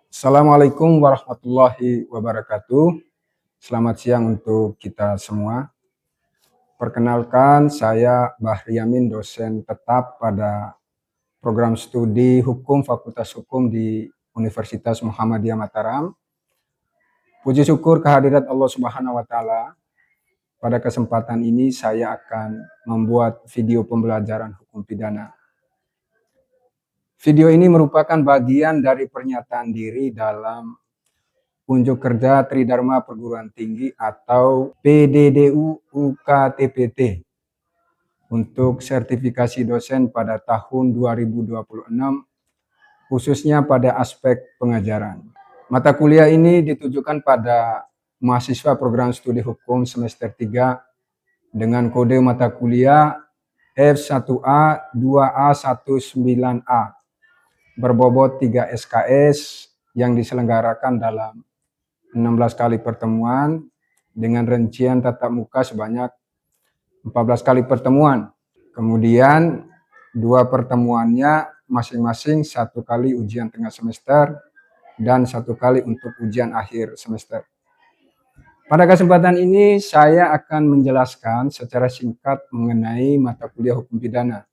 Assalamualaikum warahmatullahi wabarakatuh. Selamat siang untuk kita semua. Perkenalkan, saya Bahri Yamin, dosen tetap pada program studi Hukum Fakultas Hukum di Universitas Muhammadiyah Mataram. Puji syukur kehadirat Allah Subhanahu wa Ta'ala. Pada kesempatan ini saya akan membuat video pembelajaran hukum pidana. Video ini merupakan bagian dari pernyataan diri dalam Unjuk Kerja Tridharma Perguruan Tinggi atau PDDU UKTPT untuk sertifikasi dosen pada tahun 2026, khususnya pada aspek pengajaran. Mata kuliah ini ditujukan pada mahasiswa program studi hukum semester 3 dengan kode mata kuliah F1A 2A 19A berbobot 3 SKS yang diselenggarakan dalam 16 kali pertemuan dengan rincian tatap muka sebanyak 14 kali pertemuan. Kemudian 2 pertemuannya masing-masing 1 kali ujian tengah semester dan 1 kali untuk ujian akhir semester. Pada kesempatan ini saya akan menjelaskan secara singkat mengenai mata kuliah hukum pidana.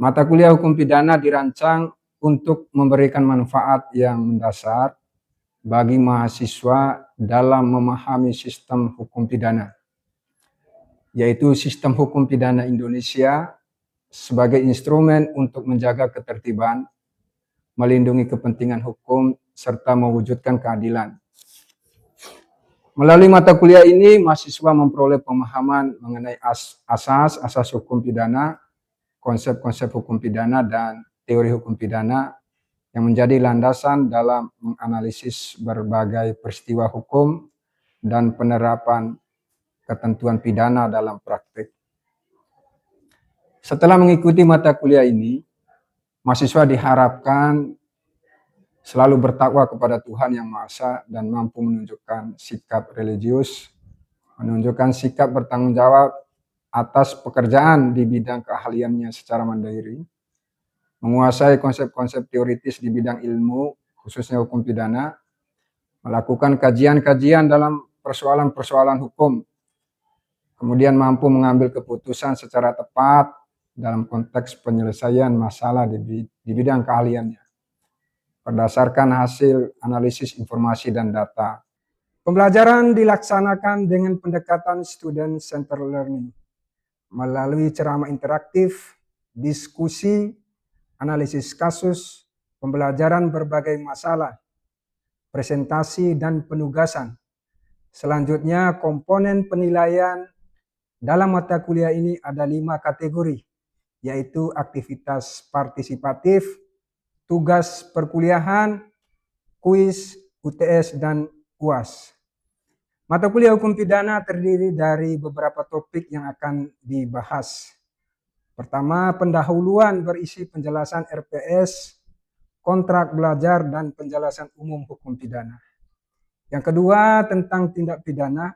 Mata kuliah hukum pidana dirancang untuk memberikan manfaat yang mendasar bagi mahasiswa dalam memahami sistem hukum pidana, yaitu sistem hukum pidana Indonesia sebagai instrumen untuk menjaga ketertiban, melindungi kepentingan hukum, serta mewujudkan keadilan. Melalui mata kuliah ini, mahasiswa memperoleh pemahaman mengenai asas hukum pidana, konsep-konsep hukum pidana, dan teori hukum pidana yang menjadi landasan dalam menganalisis berbagai peristiwa hukum dan penerapan ketentuan pidana dalam praktik. Setelah mengikuti mata kuliah ini, mahasiswa diharapkan selalu bertakwa kepada Tuhan Yang Maha Esa dan mampu menunjukkan sikap religius, menunjukkan sikap bertanggung jawab atas pekerjaan di bidang keahliannya secara mandiri, menguasai konsep-konsep teoritis di bidang ilmu, khususnya hukum pidana, melakukan kajian-kajian dalam persoalan-persoalan hukum, kemudian mampu mengambil keputusan secara tepat dalam konteks penyelesaian masalah di bidang keahliannya, berdasarkan hasil analisis informasi dan data. Pembelajaran dilaksanakan dengan pendekatan student-centered learning, melalui ceramah interaktif, diskusi, analisis kasus, pembelajaran berbagai masalah, presentasi, dan penugasan. Selanjutnya, komponen penilaian dalam mata kuliah ini ada 5 kategori, yaitu aktivitas partisipatif, tugas perkuliahan, kuis, UTS, dan UAS. Mata kuliah hukum pidana terdiri dari beberapa topik yang akan dibahas. Pertama, pendahuluan berisi penjelasan RPS, kontrak belajar, dan penjelasan umum hukum pidana. Yang kedua, tentang tindak pidana.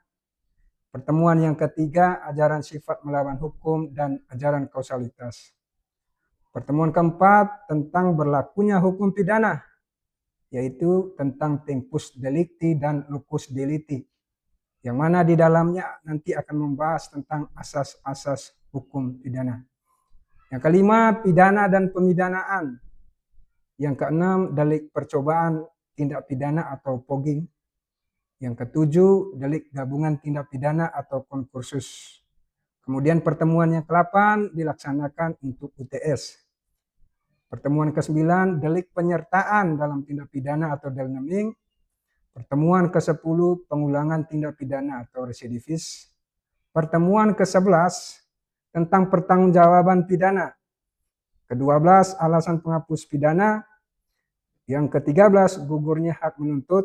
Pertemuan yang ketiga, ajaran sifat melawan hukum dan ajaran kausalitas. Pertemuan keempat, tentang berlakunya hukum pidana, yaitu tentang tempus delicti dan locus delicti, yang mana di dalamnya nanti akan membahas tentang asas-asas hukum pidana. Yang kelima, pidana dan pemidanaan. Yang keenam, delik percobaan tindak pidana atau pogging. Yang ketujuh, delik gabungan tindak pidana atau konkursus. Kemudian pertemuan yang ke-8 dilaksanakan untuk UTS. Pertemuan ke-9, delik penyertaan dalam tindak pidana atau delnaming. Pertemuan ke-10, pengulangan tindak pidana atau residivis. Pertemuan ke-11, tentang pertanggungjawaban pidana. Ke-12, alasan penghapus pidana. Yang ke-13, gugurnya hak menuntut.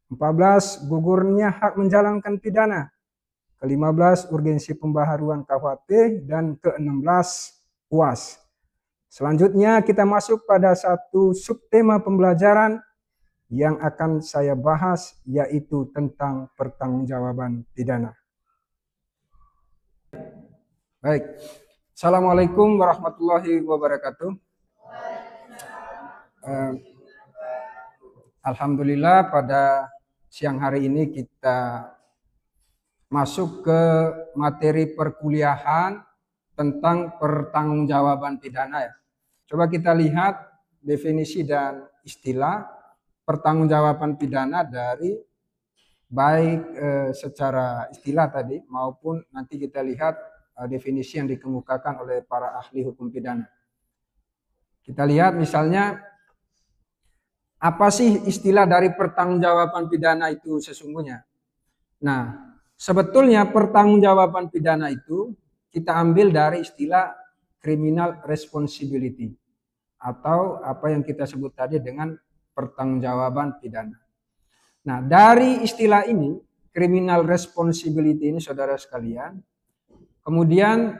14, gugurnya hak menjalankan pidana. Ke-15, urgensi pembaharuan KUHP. Dan ke-16, UAS. Selanjutnya kita masuk pada satu subtema pembelajaran yang akan saya bahas, yaitu tentang pertanggungjawaban pidana. Baik. Assalamualaikum warahmatullahi wabarakatuh. Alhamdulillah pada siang hari ini kita masuk ke materi perkuliahan tentang pertanggungjawaban pidana ya. Coba kita lihat definisi dan istilah pertanggungjawaban pidana dari baik secara istilah tadi maupun nanti kita lihat definisi yang dikemukakan oleh para ahli hukum pidana. Kita lihat misalnya apa sih istilah dari pertanggungjawaban pidana itu sesungguhnya? Nah, sebetulnya pertanggungjawaban pidana itu kita ambil dari istilah criminal responsibility atau apa yang kita sebut tadi dengan pertanggungjawaban pidana. Nah, dari istilah ini, criminal responsibility ini saudara sekalian, kemudian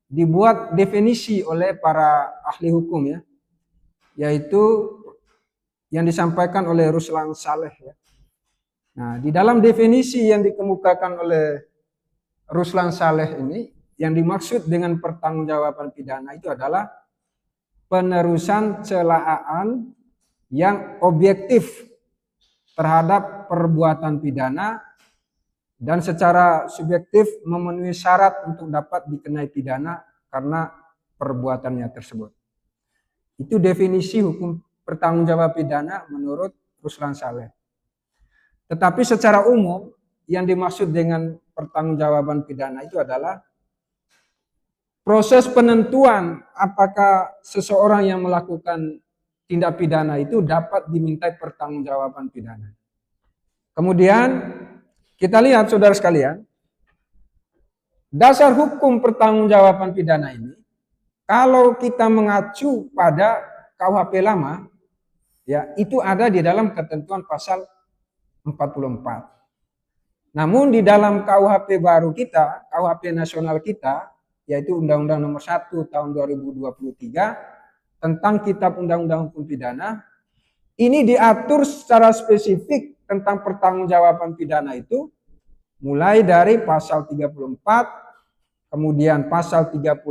dibuat definisi oleh para ahli hukum ya, yaitu yang disampaikan oleh Ruslan Saleh ya. Nah, di dalam definisi yang dikemukakan oleh Ruslan Saleh ini, yang dimaksud dengan pertanggungjawaban pidana itu adalah penerusan celaan yang objektif terhadap perbuatan pidana dan secara subjektif memenuhi syarat untuk dapat dikenai pidana karena perbuatannya tersebut. Itu definisi hukum pertanggungjawab pidana menurut Ruslan Saleh. Tetapi secara umum yang dimaksud dengan pertanggungjawaban pidana itu adalah proses penentuan apakah seseorang yang melakukan tindak pidana itu dapat dimintai pertanggungjawaban pidana. Kemudian kita lihat saudara sekalian, dasar hukum pertanggungjawaban pidana ini kalau kita mengacu pada KUHP lama ya itu ada di dalam ketentuan pasal 44. Namun di dalam KUHP baru kita, KUHP nasional kita, yaitu Undang-Undang Nomor 1 Tahun 2023 tentang Kitab Undang-Undang Hukum Pidana, ini diatur secara spesifik tentang pertanggungjawaban pidana itu mulai dari pasal 34, kemudian pasal 35,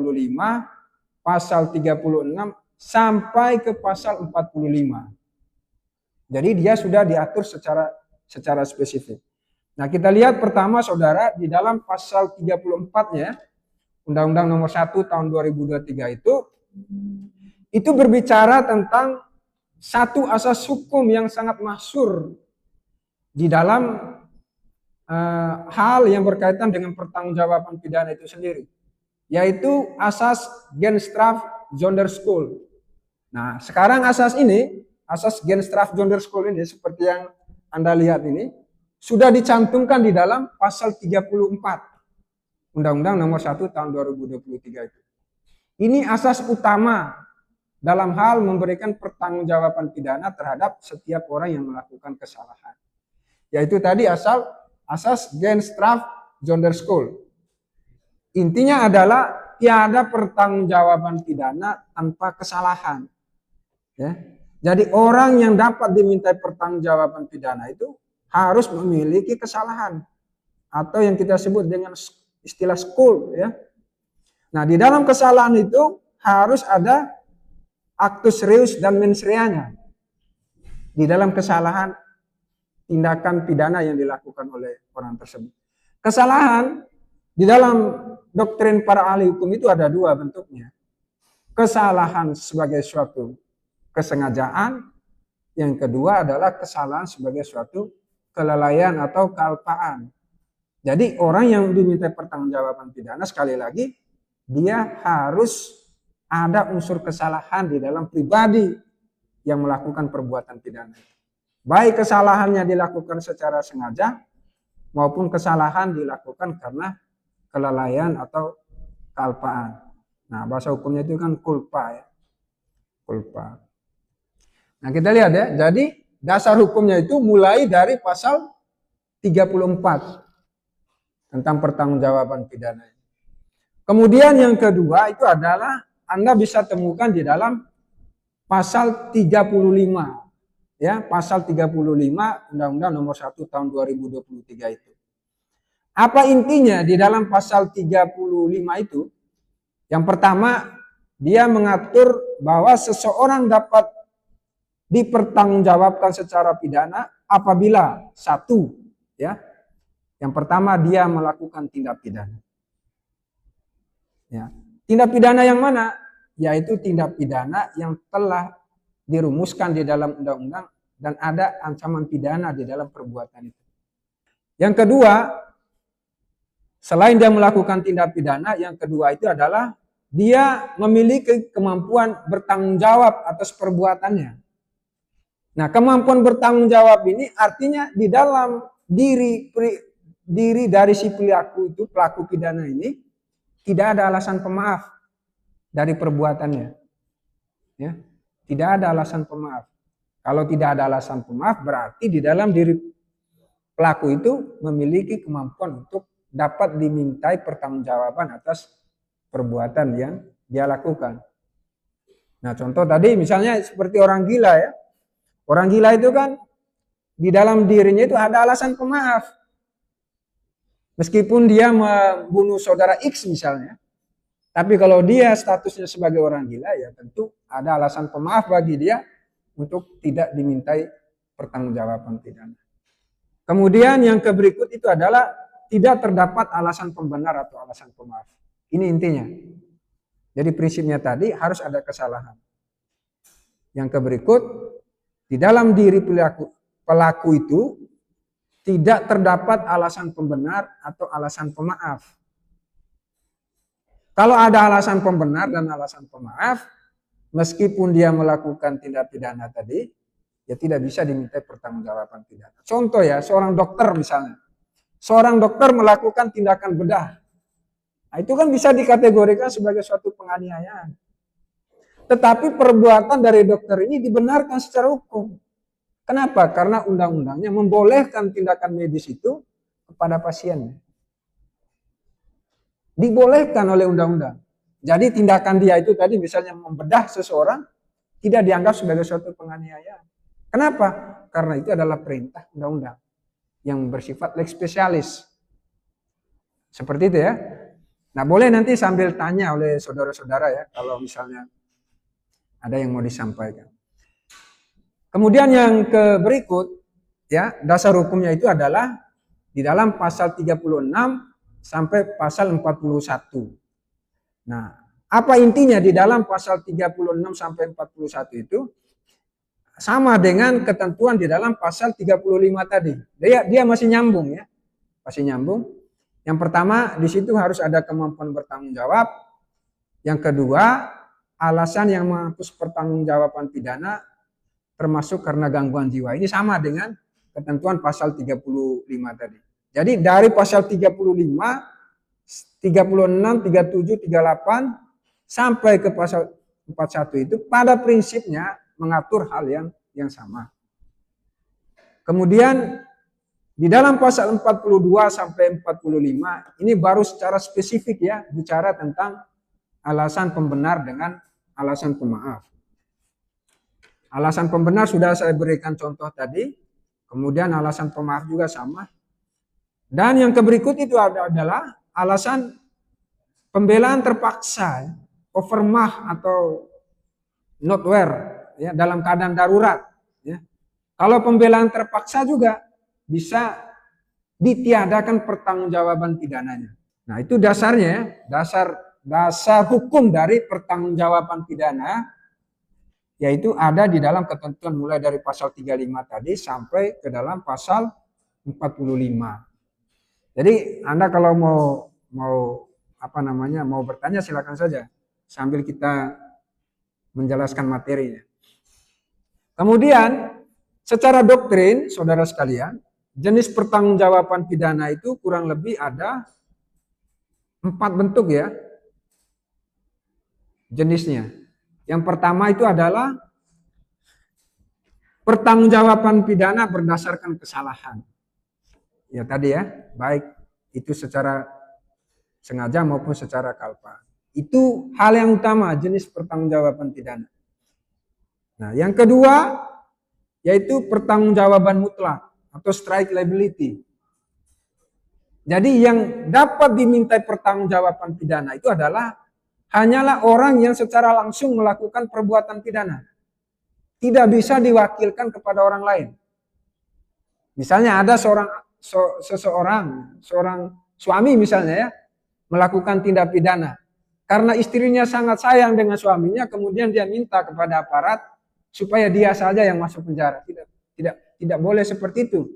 pasal 36 sampai ke pasal 45. Jadi dia sudah diatur secara spesifik. Nah, kita lihat pertama saudara di dalam pasal 34-nya Undang-Undang Nomor 1 Tahun 2023 itu berbicara tentang satu asas hukum yang sangat masyhur di dalam hal yang berkaitan dengan pertanggungjawaban pidana itu sendiri, yaitu asas Genstraf Sonderschuld. Nah, sekarang asas ini, asas Genstraf Sonderschuld ini seperti yang Anda lihat ini sudah dicantumkan di dalam pasal 34 Undang-Undang Nomor 1 Tahun 2023 itu. Ini asas utama dalam hal memberikan pertanggungjawaban pidana terhadap setiap orang yang melakukan kesalahan. Yaitu tadi asas Genstraf Sonderschuld. Intinya adalah tiada pertanggungjawaban pidana tanpa kesalahan. Ya. Jadi orang yang dapat dimintai pertanggungjawaban pidana itu harus memiliki kesalahan atau yang kita sebut dengan istilah skuld ya. Nah, di dalam kesalahan itu harus ada actus reus dan mens reanya. Di dalam kesalahan tindakan pidana yang dilakukan oleh orang tersebut. Kesalahan di dalam doktrin para ahli hukum itu ada dua bentuknya. Kesalahan sebagai suatu kesengajaan, yang kedua adalah kesalahan sebagai suatu kelalaian atau kealpaan. Jadi orang yang diminta pertanggungjawaban pidana sekali lagi dia harus ada unsur kesalahan di dalam pribadi yang melakukan perbuatan pidana. Baik kesalahannya dilakukan secara sengaja maupun kesalahan dilakukan karena kelalaian atau kealpaan. Nah, bahasa hukumnya itu kan culpa ya. Culpa. Nah, kita lihat ya. Jadi dasar hukumnya itu mulai dari pasal 34 tentang pertanggungjawaban pidana. Kemudian yang kedua itu adalah Anda bisa temukan di dalam pasal 35. Ya, pasal 35 Undang-Undang Nomor 1 Tahun 2023 itu. Apa intinya di dalam pasal 35 itu? Yang pertama, dia mengatur bahwa seseorang dapat dipertanggungjawabkan secara pidana apabila satu, ya, yang pertama dia melakukan tindak pidana. Ya. Tindak pidana yang mana? Yaitu tindak pidana yang telah dirumuskan di dalam undang-undang dan ada ancaman pidana di dalam perbuatan itu. Yang kedua, selain dia melakukan tindak pidana, yang kedua itu adalah dia memiliki kemampuan bertanggung jawab atas perbuatannya. Nah, kemampuan bertanggung jawab ini artinya di dalam diri dari si pelaku itu, pelaku pidana ini, tidak ada alasan pemaaf dari perbuatannya. Ya, tidak ada alasan pemaaf. Kalau tidak ada alasan pemaaf, berarti di dalam diri pelaku itu memiliki kemampuan untuk dapat dimintai pertanggungjawaban atas perbuatan yang dia lakukan. Nah, contoh tadi misalnya seperti orang gila, ya. Orang gila itu kan di dalam dirinya itu ada alasan pemaaf. Meskipun dia membunuh saudara X misalnya, tapi kalau dia statusnya sebagai orang gila, ya tentu ada alasan pemaaf bagi dia untuk tidak dimintai pertanggungjawaban pidana. Kemudian yang berikut itu adalah tidak terdapat alasan pembenar atau alasan pemaaf. Ini intinya. Jadi prinsipnya tadi harus ada kesalahan. Yang berikut, di dalam diri pelaku itu tidak terdapat alasan pembenar atau alasan pemaaf. Kalau ada alasan pembenar dan alasan pemaaf, meskipun dia melakukan tindak pidana tadi, ya tidak bisa dimintai pertanggungjawaban pidana. Contoh ya, seorang dokter misalnya. Seorang dokter melakukan tindakan bedah. Nah, itu kan bisa dikategorikan sebagai suatu penganiayaan. Tetapi perbuatan dari dokter ini dibenarkan secara hukum. Kenapa? Karena undang-undangnya membolehkan tindakan medis itu kepada pasiennya. Dibolehkan oleh undang-undang. Jadi tindakan dia itu tadi misalnya membedah seseorang tidak dianggap sebagai suatu penganiayaan. Kenapa? Karena itu adalah perintah undang-undang yang bersifat lex specialis. Seperti itu ya. Nah, boleh nanti sambil tanya oleh saudara-saudara ya kalau misalnya ada yang mau disampaikan. Kemudian yang berikut ya, dasar hukumnya itu adalah di dalam pasal 36 sampai pasal 41. Nah, apa intinya di dalam pasal 36 sampai 41 itu sama dengan ketentuan di dalam pasal 35 tadi. Dia masih nyambung ya. Masih nyambung. Yang pertama, di situ harus ada kemampuan bertanggung jawab. Yang kedua, alasan yang menghapus pertanggungjawaban pidana termasuk karena gangguan jiwa. Ini sama dengan ketentuan pasal 35 tadi. Jadi dari pasal 35, 36, 37, 38 sampai ke pasal 41 itu pada prinsipnya mengatur hal yang sama. Kemudian di dalam pasal 42 sampai 45 ini baru secara spesifik ya bicara tentang alasan pembenar dengan alasan pemaaf. Alasan pembenar sudah saya berikan contoh tadi, kemudian alasan pemaaf juga sama. Dan yang berikut itu adalah alasan pembelaan terpaksa, overmah atau notwear ya dalam keadaan darurat ya. Kalau pembelaan terpaksa juga bisa ditiadakan pertanggungjawaban pidananya. Nah, itu dasarnya, dasar hukum dari pertanggungjawaban pidana yaitu ada di dalam ketentuan mulai dari pasal 35 tadi sampai ke dalam pasal 45. Jadi Anda kalau mau bertanya silakan saja sambil kita menjelaskan materinya. Kemudian secara doktrin, saudara sekalian, jenis pertanggungjawaban pidana itu kurang lebih ada 4 bentuk ya jenisnya. Yang pertama itu adalah pertanggungjawaban pidana berdasarkan kesalahan. Ya tadi ya, baik itu secara sengaja maupun secara kalpa. Itu hal yang utama jenis pertanggungjawaban pidana. Nah, yang kedua yaitu pertanggungjawaban mutlak atau strict liability. Jadi yang dapat dimintai pertanggungjawaban pidana itu adalah hanyalah orang yang secara langsung melakukan perbuatan pidana. tidak bisa diwakilkan kepada orang lain. Misalnya ada seorang suami misalnya ya, melakukan tindak pidana. Karena istrinya sangat sayang dengan suaminya, kemudian dia minta kepada aparat supaya dia saja yang masuk penjara. Tidak boleh seperti itu.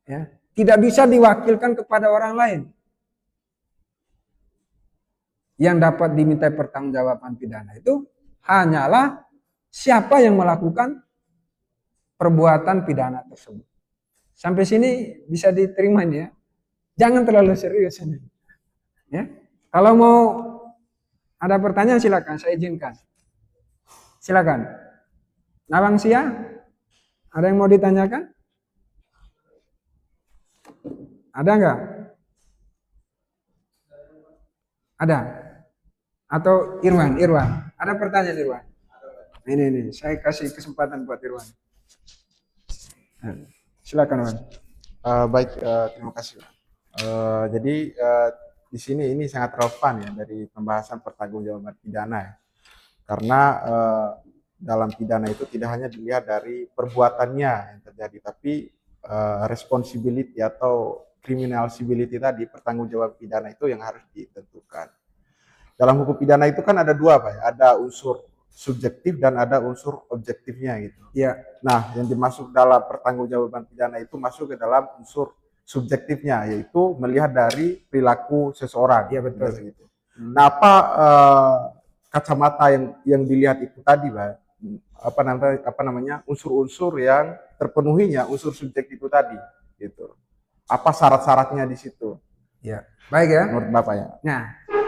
Ya, tidak bisa diwakilkan kepada orang lain. Yang dapat dimintai pertanggungjawaban pidana itu hanyalah siapa yang melakukan perbuatan pidana tersebut. Sampai sini bisa diterima ini ya. Jangan terlalu serius ini. Ya. Kalau mau ada pertanyaan silakan, saya izinkan. Silakan. Nawang Sia, ada yang mau ditanyakan? Ada enggak? Ada? Atau Irwan? Ada pertanyaan Irwan? Ini, saya kasih kesempatan buat Irwan. Silakan Irwan. Baik, terima kasih. Jadi di sini ini sangat relevan ya dari pembahasan pertanggungjawaban pidana ya. Karena dalam pidana itu tidak hanya dilihat dari perbuatannya yang terjadi, tapi responsibility atau criminal civility tadi, pertanggungjawaban pidana itu yang harus ditentukan. Dalam hukum pidana itu kan ada dua, Pak ya. Ada unsur subjektif dan ada unsur objektifnya gitu. Ya. Nah, yang dimasuk dalam pertanggungjawaban pidana itu masuk ke dalam unsur subjektifnya, yaitu melihat dari perilaku seseorang. Iya betul. Gitu. Nah, apa kacamata yang dilihat itu tadi, Pak? Apa namanya unsur-unsur yang terpenuhinya unsur subjektif itu tadi, gitu. Apa syarat-syaratnya di situ? Ya, baik ya. Menurut Bapak ya. Nah,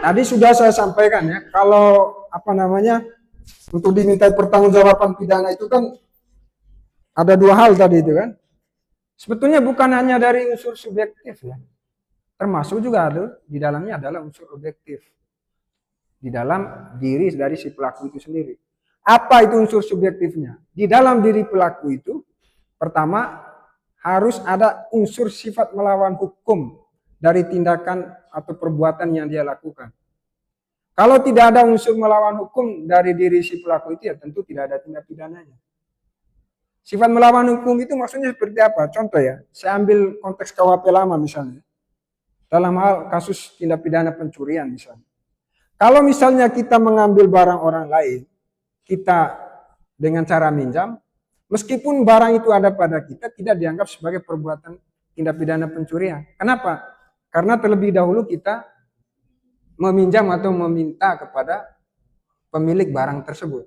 tadi sudah saya sampaikan ya, kalau untuk dimintai pertanggungjawaban pidana itu kan ada dua hal tadi itu kan. Sebetulnya bukan hanya dari unsur subjektif ya, termasuk juga ada di dalamnya adalah unsur objektif di dalam diri dari si pelaku itu sendiri. Apa itu unsur subjektifnya? Di dalam diri pelaku itu, pertama harus ada unsur sifat melawan hukum dari tindakan atau perbuatan yang dia lakukan. Kalau tidak ada unsur melawan hukum dari diri si pelaku itu, ya tentu tidak ada tindak pidananya. Sifat melawan hukum itu maksudnya seperti apa? Contoh ya, saya ambil konteks KUHP lama misalnya. Dalam hal kasus tindak pidana pencurian misalnya. Kalau misalnya kita mengambil barang orang lain, kita dengan cara minjam, meskipun barang itu ada pada kita, tidak dianggap sebagai perbuatan tindak pidana pencurian. Kenapa? Karena terlebih dahulu kita meminjam atau meminta kepada pemilik barang tersebut.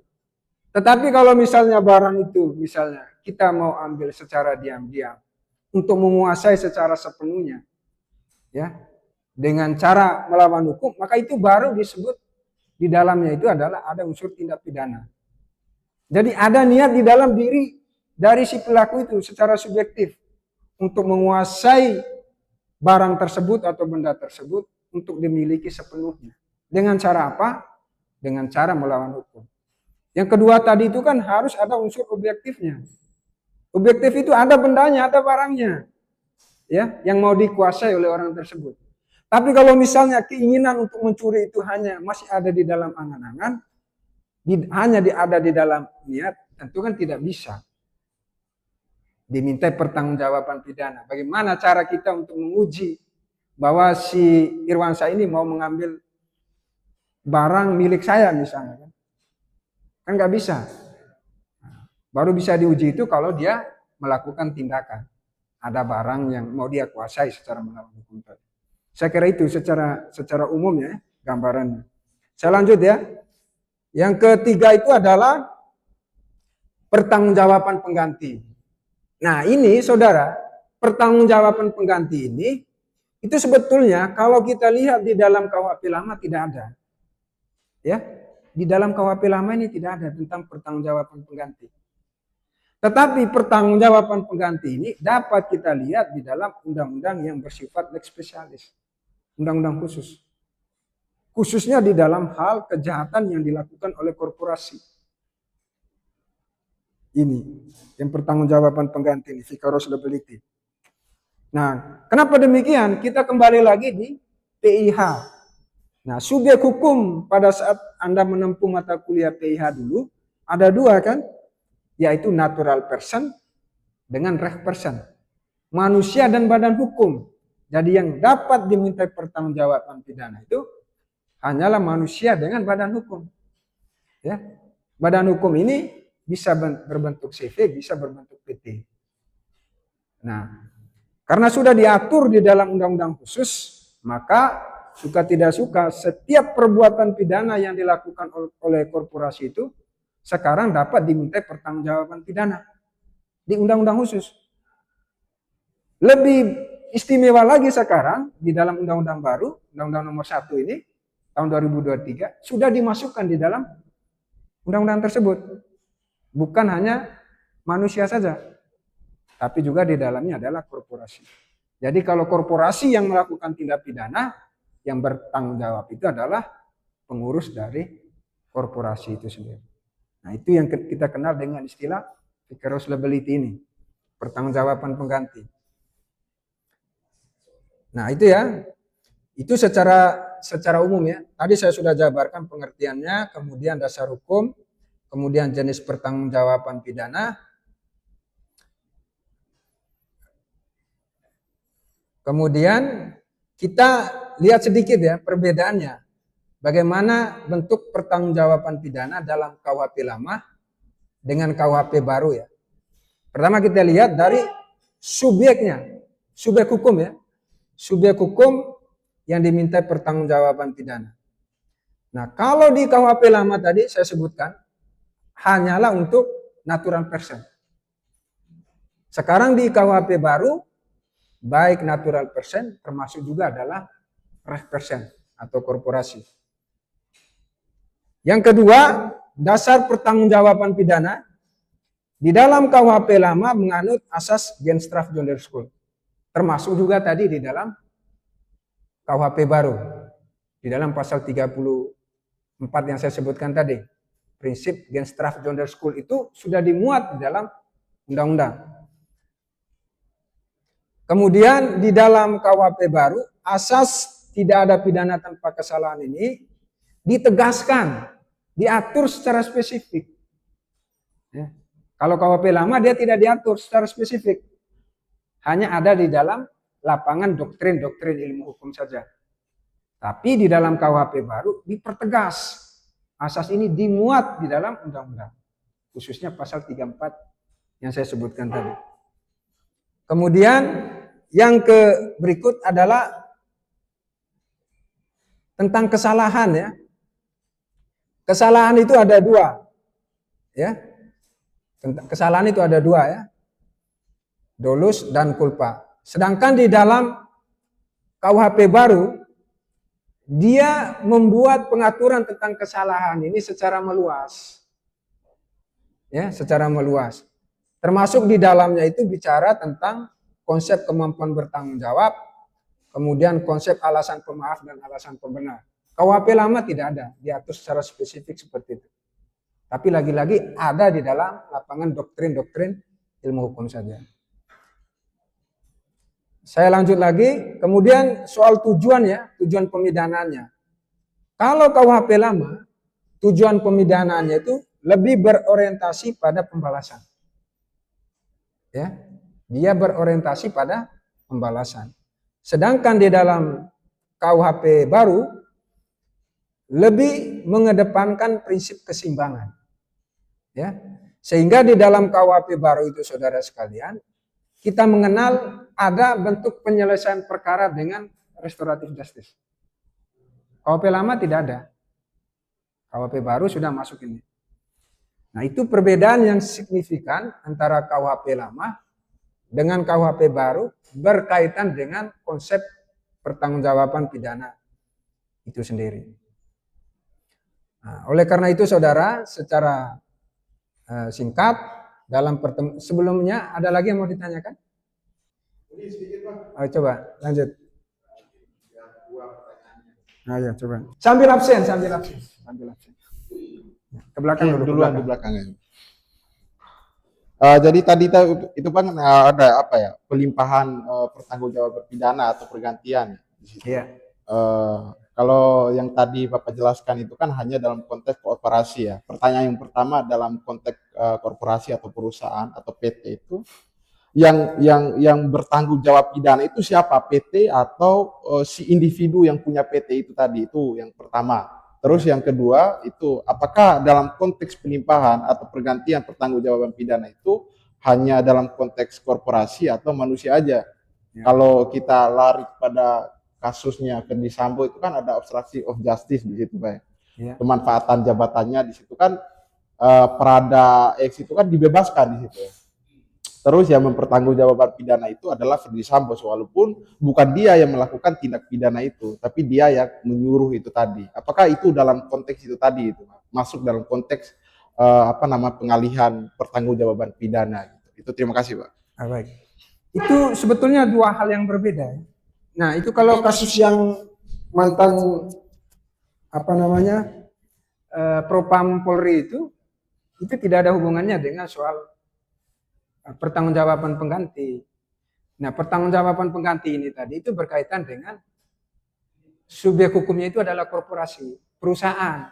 Tetapi kalau misalnya barang itu, misalnya kita mau ambil secara diam-diam, untuk menguasai secara sepenuhnya, ya, dengan cara melawan hukum, maka itu baru disebut di dalamnya itu adalah ada unsur tindak pidana. Jadi ada niat di dalam diri dari si pelaku itu secara subjektif untuk menguasai barang tersebut atau benda tersebut untuk dimiliki sepenuhnya. Dengan cara apa? Dengan cara melawan hukum. Yang kedua tadi itu kan harus ada unsur objektifnya. Objektif itu ada bendanya, ada barangnya, ya, yang mau dikuasai oleh orang tersebut. Tapi kalau misalnya keinginan untuk mencuri itu hanya masih ada di dalam angan-angan, hanya ada di dalam niat, tentu kan tidak bisa dimintai pertanggungjawaban pidana. Bagaimana cara kita untuk menguji bahwa si Irwansyah ini mau mengambil barang milik saya misalnya, kan nggak bisa. Baru bisa diuji itu kalau dia melakukan tindakan. Ada barang yang mau dia kuasai secara melawan hukum tadi. Saya kira itu secara umumnya gambarannya. Saya lanjut ya. Yang ketiga itu adalah pertanggungjawaban pengganti. Nah ini saudara, pertanggungjawaban pengganti ini itu sebetulnya kalau kita lihat di dalam KUHP lama tidak ada. Ya, di dalam KUHP lama ini tidak ada tentang pertanggungjawaban pengganti. Tetapi pertanggungjawaban pengganti ini dapat kita lihat di dalam undang-undang yang bersifat lex specialis. Undang-undang khusus. Khususnya di dalam hal kejahatan yang dilakukan oleh korporasi. Ini yang pertanggungjawaban pengganti ini, vicarious liability. Nah, kenapa demikian? Kita kembali lagi di PIH. Nah, subjek hukum pada saat Anda menempuh mata kuliah PIH dulu ada dua kan? yaitu natural person dengan reh person. Manusia dan badan hukum. Jadi yang dapat dimintai pertanggungjawaban pidana itu hanyalah manusia dengan badan hukum. Ya. Badan hukum ini bisa berbentuk CV, bisa berbentuk PT. Nah, karena sudah diatur di dalam undang-undang khusus, maka suka tidak suka setiap perbuatan pidana yang dilakukan oleh korporasi itu sekarang dapat dimintai pertanggungjawaban pidana di undang-undang khusus. Lebih istimewa lagi sekarang di dalam undang-undang baru, undang-undang nomor 1 ini tahun 2023 sudah dimasukkan di dalam undang-undang tersebut. Bukan hanya manusia saja, tapi juga di dalamnya adalah korporasi. Jadi kalau korporasi yang melakukan tindak pidana, yang bertanggung jawab itu adalah pengurus dari korporasi itu sendiri. Nah, itu yang kita kenal dengan istilah vicarious liability ini, pertanggungjawaban pengganti. Nah, itu ya. Itu secara umum ya. Tadi saya sudah jabarkan pengertiannya, kemudian dasar hukum, kemudian jenis pertanggungjawaban pidana, kemudian kita lihat sedikit ya perbedaannya. Bagaimana bentuk pertanggungjawaban pidana dalam KUHP lama dengan KUHP baru ya. Pertama kita lihat dari subjeknya, subjek hukum ya. Subjek hukum yang diminta pertanggungjawaban pidana. Nah, kalau di KUHP lama tadi saya sebutkan hanyalah untuk natural person. Sekarang di KUHP baru baik natural person termasuk juga adalah reh person atau korporasi. Yang kedua, dasar pertanggungjawaban pidana di dalam KUHP lama menganut asas Genstraf Gender School. Termasuk juga tadi di dalam KUHP baru. Di dalam pasal 34 yang saya sebutkan tadi. Prinsip Genstraf Gender School itu sudah dimuat di dalam undang-undang. Kemudian di dalam KUHP baru, asas tidak ada pidana tanpa kesalahan ini ditegaskan, diatur secara spesifik. Ya. Kalau KUHP lama dia tidak diatur secara spesifik. Hanya ada di dalam lapangan doktrin-doktrin ilmu hukum saja. Tapi di dalam KUHP baru dipertegas. Asas ini dimuat di dalam undang-undang. Khususnya pasal 34 yang saya sebutkan tadi. Kemudian yang berikut adalah tentang kesalahan ya. Kesalahan itu ada dua. Ya. Kesalahan itu ada dua ya. Dolus dan culpa. Sedangkan di dalam KUHP baru dia membuat pengaturan tentang kesalahan ini secara meluas. Ya, secara meluas. Termasuk di dalamnya itu bicara tentang konsep kemampuan bertanggung jawab, kemudian konsep alasan pemaaf dan alasan pembenar. KUHP lama tidak ada, diatur secara spesifik seperti itu. Tapi lagi-lagi ada di dalam lapangan doktrin-doktrin ilmu hukum saja. Saya lanjut lagi, kemudian soal tujuan ya, tujuan pemidananya. Kalau KUHP lama, tujuan pemidananya itu lebih berorientasi pada pembalasan. Ya, dia berorientasi pada pembalasan. Sedangkan di dalam KUHP baru lebih mengedepankan prinsip keseimbangan. Ya, sehingga di dalam KUHP baru itu saudara sekalian, kita mengenal ada bentuk penyelesaian perkara dengan restoratif justice. KUHP lama tidak ada. KUHP baru sudah masuk ini. Nah, itu perbedaan yang signifikan antara KUHP lama dengan KUHP baru berkaitan dengan konsep pertanggungjawaban pidana itu sendiri. Nah, oleh karena itu saudara, secara singkat dalam pertemuan sebelumnya ada lagi yang mau ditanyakan? Ayo coba lanjut. Ayo coba. Sambil absen. Ke belakang dulu. Duluan di belakangnya. Jadi tadi itu kan ada apa ya, pelimpahan pertanggungjawaban pidana atau pergantian. Iya. Kalau yang tadi Bapak jelaskan itu kan hanya dalam konteks korporasi ya. Pertanyaan yang pertama dalam konteks korporasi atau perusahaan atau PT itu yang bertanggung jawab pidana itu siapa? PT atau si individu yang punya PT itu tadi, itu yang pertama. Terus yang kedua itu apakah dalam konteks pelimpahan atau pergantian pertanggungjawaban pidana itu hanya dalam konteks korporasi atau manusia aja? Ya. Kalau kita lari pada kasusnya Ferdi Sambo itu kan ada obstruction of justice di situ, Pak. Ya. Pemanfaatan jabatannya di situ kan Prada X itu kan dibebaskan di situ. Terus yang mempertanggungjawabkan pidana itu adalah Ferdi Sambo, walaupun bukan dia yang melakukan tindak pidana itu, tapi dia yang menyuruh itu tadi. Apakah itu dalam konteks itu tadi itu masuk dalam konteks pengalihan pertanggungjawaban pidana? Itu terima kasih, Pak. Baik. Itu sebetulnya dua hal yang berbeda. Nah, itu kalau kasus yang mantan Propam Polri itu tidak ada hubungannya dengan soal pertanggungjawaban pengganti. Nah, pertanggungjawaban pengganti ini tadi itu berkaitan dengan subjek hukumnya itu adalah korporasi, perusahaan.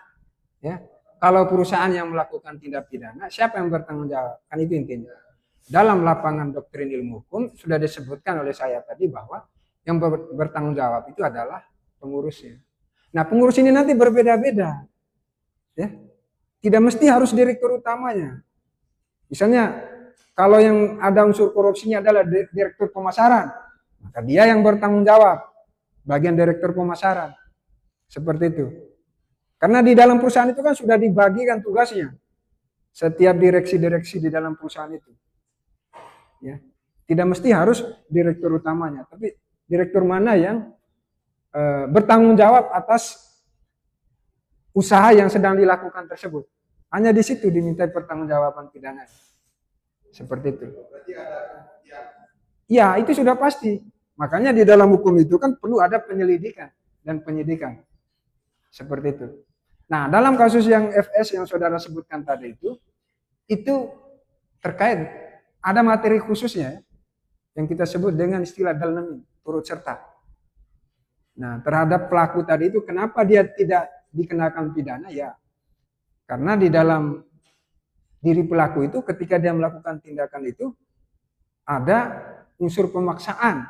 Ya, kalau perusahaan yang melakukan tindak pidana, siapa yang bertanggung jawab? Kan itu intinya. Dalam lapangan doktrin ilmu hukum sudah disebutkan oleh saya tadi bahwa yang bertanggung jawab itu adalah pengurusnya. Nah, pengurus ini nanti berbeda-beda. Ya, tidak mesti harus direktur utamanya. Misalnya, kalau yang ada unsur korupsinya adalah direktur pemasaran, maka dia yang bertanggung jawab, bagian direktur pemasaran. Seperti itu. Karena di dalam perusahaan itu kan sudah dibagikan tugasnya. Setiap direksi-direksi di dalam perusahaan itu. Ya. Tidak mesti harus direktur utamanya, tapi direktur mana yang bertanggung jawab atas usaha yang sedang dilakukan tersebut. Hanya di situ diminta pertanggungjawaban pidana. Seperti itu. Ya, itu sudah pasti. Makanya di dalam hukum itu kan perlu ada penyelidikan dan penyidikan. Seperti itu. Nah, dalam kasus yang FS yang saudara sebutkan tadi itu terkait ada materi khususnya yang kita sebut dengan istilah dalnemin, turut serta. Nah, terhadap pelaku tadi itu kenapa dia tidak dikenakan pidana? Ya, karena di dalam diri pelaku itu ketika dia melakukan tindakan itu ada unsur pemaksaan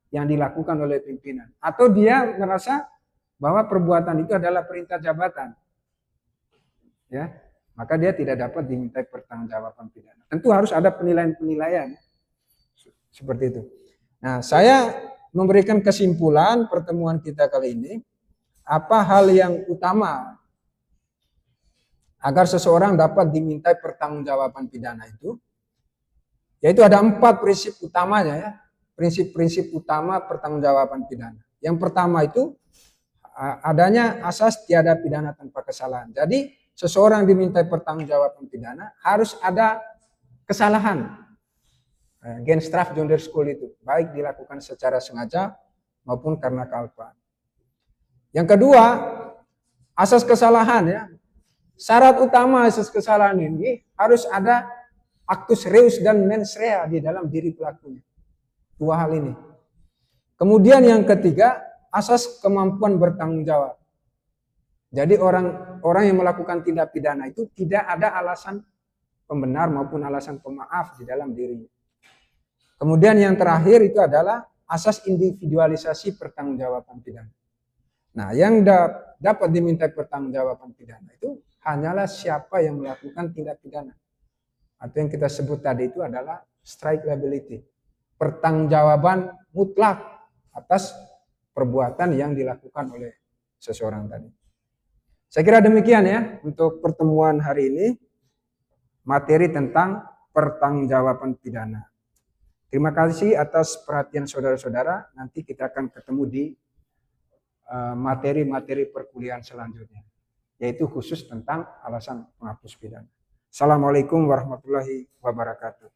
yang dilakukan oleh pimpinan atau dia merasa bahwa perbuatan itu adalah perintah jabatan, ya, maka dia tidak dapat dimintai pertanggungjawaban pidana. Tentu harus ada penilaian-penilaian seperti itu. Nah, saya memberikan kesimpulan pertemuan kita kali ini, apa hal yang utama agar seseorang dapat dimintai pertanggungjawaban pidana itu, yaitu ada 4 prinsip utamanya ya, prinsip-prinsip utama pertanggungjawaban pidana. Yang pertama itu adanya asas tiada pidana tanpa kesalahan. Jadi seseorang dimintai pertanggungjawaban pidana harus ada kesalahan. Genstraf Gender School itu baik dilakukan secara sengaja maupun karena kealpaan. Yang kedua, asas kesalahan ya. Syarat utama asas kesalahan ini harus ada actus reus dan mens rea di dalam diri pelakunya. 2 hal ini. Kemudian yang ketiga, asas kemampuan bertanggung jawab. Jadi orang yang melakukan tindak pidana itu tidak ada alasan pembenar maupun alasan pemaaf di dalam dirinya. Kemudian yang terakhir itu adalah asas individualisasi pertanggungjawaban pidana. Nah, yang dapat diminta pertanggungjawaban pidana itu hanyalah siapa yang melakukan tindak pidana. Atau yang kita sebut tadi itu adalah strict liability. Pertanggungjawaban mutlak atas perbuatan yang dilakukan oleh seseorang tadi. Saya kira demikian ya untuk pertemuan hari ini, materi tentang pertanggungjawaban pidana. Terima kasih atas perhatian saudara-saudara. Nanti kita akan ketemu di materi-materi perkuliahan selanjutnya, yaitu khusus tentang alasan penghapus pidana. Assalamualaikum warahmatullahi wabarakatuh.